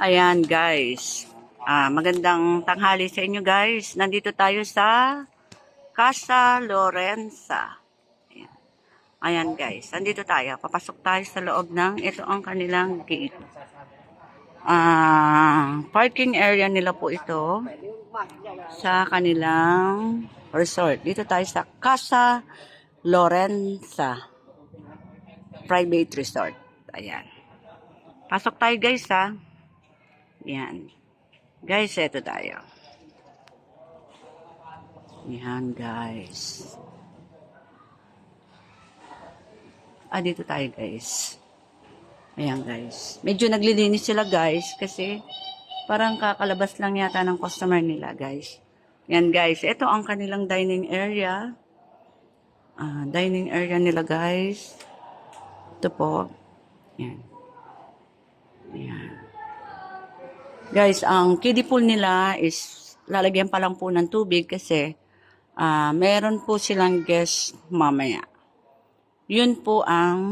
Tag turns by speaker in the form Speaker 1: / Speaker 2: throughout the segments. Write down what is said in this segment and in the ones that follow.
Speaker 1: Ayan guys. Magandang tanghali sa inyo guys. Nandito tayo sa Casa Lorenza. Ayan. Ayan guys. Nandito tayo. Papasok tayo sa loob ng ito ang kanilang gate. Parking area nila po ito sa kanilang resort. Dito tayo sa Casa Lorenza Private Resort. Ayan. Pasok tayo guys ha. Yan. Guys, eto tayo. Yan, guys. Dito tayo, guys. Ayan, guys. Medyo naglilinis sila, guys, kasi parang kakalabas lang yata ng customer nila, guys. Yan, guys. Ito ang kanilang dining area. Dining area nila, guys. Ito po. Yan. Yan. Guys, ang kiddie pool nila is lalagyan pa lang po ng tubig kasi meron po silang guest mamaya. Yun po ang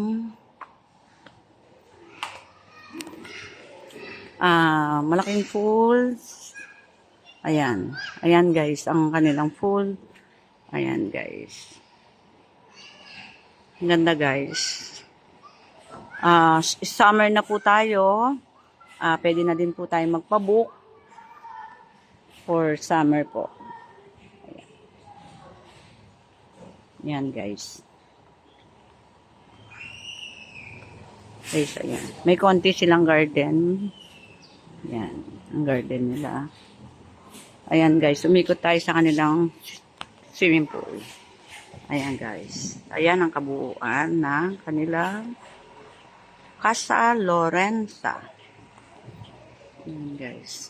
Speaker 1: malaking pool. Ayan. Ayan guys, ang kanilang pool. Ayan guys. Ang ganda guys. Summer na po tayo. Pwede na din po tayo magpabook for summer po. Ayan. Yan guys. Guys, ayan. May konti silang garden. Yan. Ang garden nila. Ayan guys. Umikot tayo sa kanilang swimming pool. Ayan guys. Ayan ang kabuuan ng kanilang Casa Lorenza. Ayan guys.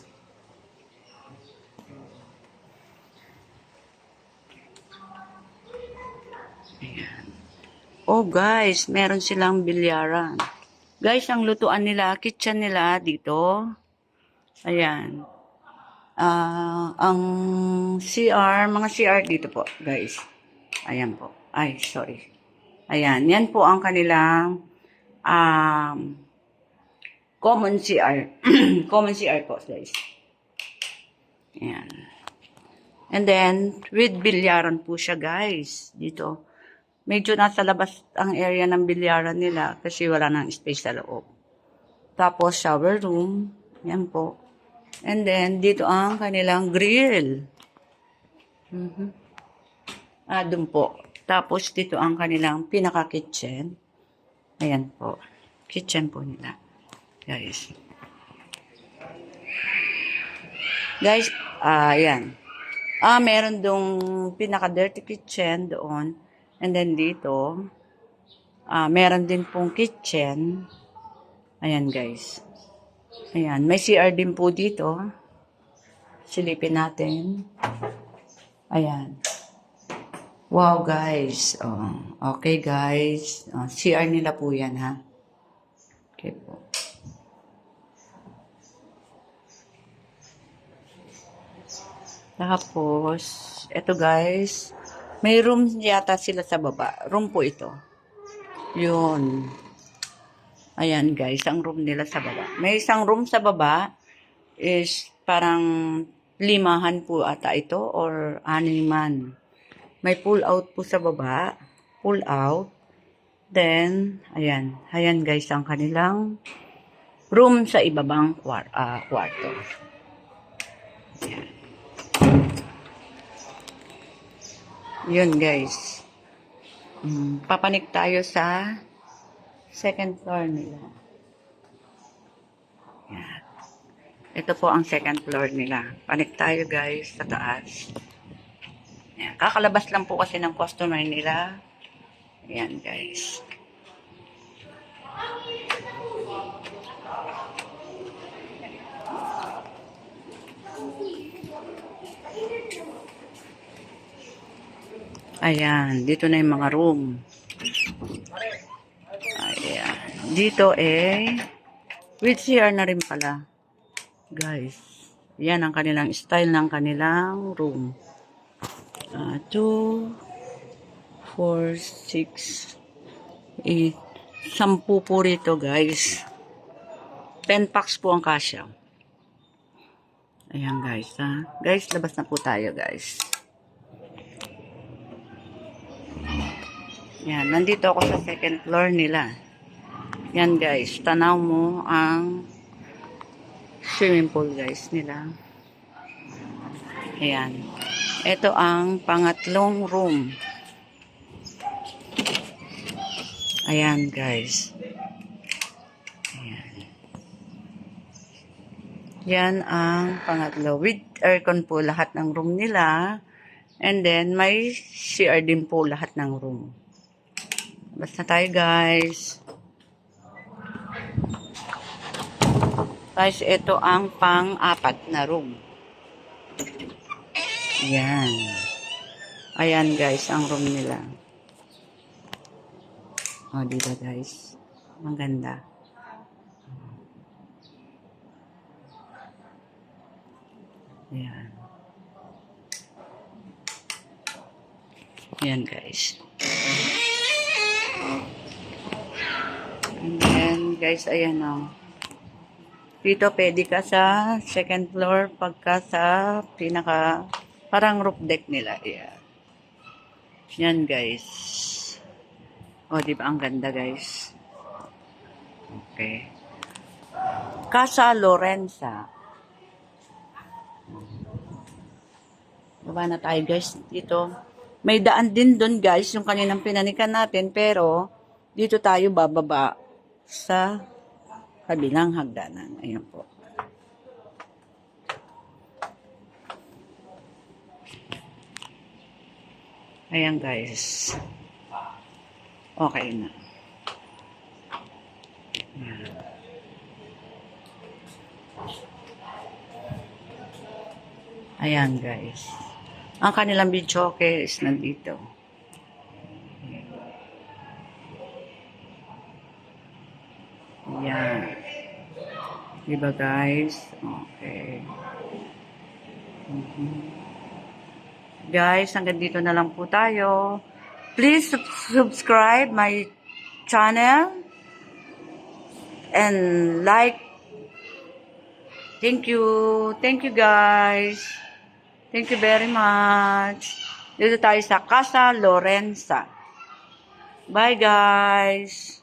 Speaker 1: Ayan. Oh guys, meron silang bilyaran. Guys, ang lutuan nila, kitchen nila dito. Ayan. Ang CR, mga CR dito po, guys. Ayan po. Ay, sorry. Ayan, yan po ang kanilang common CR. Common CR po, guys. Ayan. And then, with bilyaran po siya, guys. Dito. Medyo nasa labas ang area ng bilyaran nila kasi wala nang space sa loob. Tapos, shower room. Yan po. And then, dito ang kanilang grill. Doon po. Tapos, dito ang kanilang pinaka-kitchen. Ayan po. Kitchen po nila. Guys. Guys, ayan. Meron dong pinaka-dirty kitchen doon. And then dito, meron din pong kitchen. Ayan guys. Ayan, may CR din po dito. Silipin natin. Ayan. Wow guys. Okay guys. CR nila po yan ha. Okay po. Tapos, eto guys, may room yata sila sa baba. Room po ito. Yun. Ayan guys, ang room nila sa baba. May isang room sa baba is parang 5 po ata ito or 6. May pull out po sa baba. Pull out. Then, ayan. Ayan guys, ang kanilang room sa ibabang kwarto. Ayan. Yun guys. Papanik tayo sa second floor nila. Yan. Ito po ang second floor nila. Panik tayo guys sa taas. Yan. Kakalabas lang po kasi ng customer nila. Yan guys. Ayan, dito na yung mga room. Ayan. Dito with CR na rin pala. Guys, yan ang kanilang style ng kanilang room. 2, 4, 6, 8, 10 po rito guys. 10 packs po ang kasya. Ayan guys, ha. Guys, labas na po tayo guys. Yan, nandito ako sa second floor nila. Yan guys, tanaw mo ang swimming pool guys nila. Ayan. Ito ang pangatlong room. Ayan guys. Ayan. Yan ang pangatlo. With aircon po lahat ng room nila. And then may CR din po lahat ng room. Basta tayo guys. Guys, ito ang pang-apat na room. Ayan. Ayan guys, ang room nila. O, diba guys? Ang ganda. Ayan. Ayan guys. And then guys, ayan o. Dito pwede ka sa second floor pagka sa pinaka parang roof deck nila. Ayan. Yan guys. O, diba ang ganda guys? Okay. Casa Lorenza. Baba na tayo guys dito. May daan din doon guys, yung kaninang pinanikan natin, pero dito tayo bababa sa kabilang hagdanan. Ayan po. Ayan guys. Okay na. Ayan. Ayan guys. Ang kanilang videoke is nandito. Ayan. Diba guys? Okay. Guys, hanggang dito na lang po tayo. Please subscribe my channel and like. Thank you. Thank you guys. Thank you very much. Dito tayo sa Casa Lorenza. Bye guys.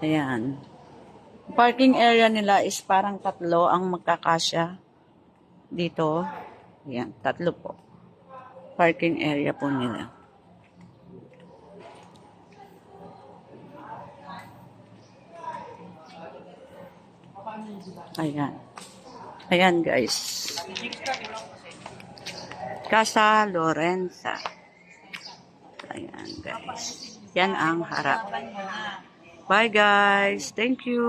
Speaker 1: Ayan. Parking area nila is parang tatlo ang magkakasya dito. Ayan, tatlo po. Parking area po nila. Ayan. Ayan guys. Casa Lorenza. Ayan guys. Yan ang harap. Bye guys. Thank you.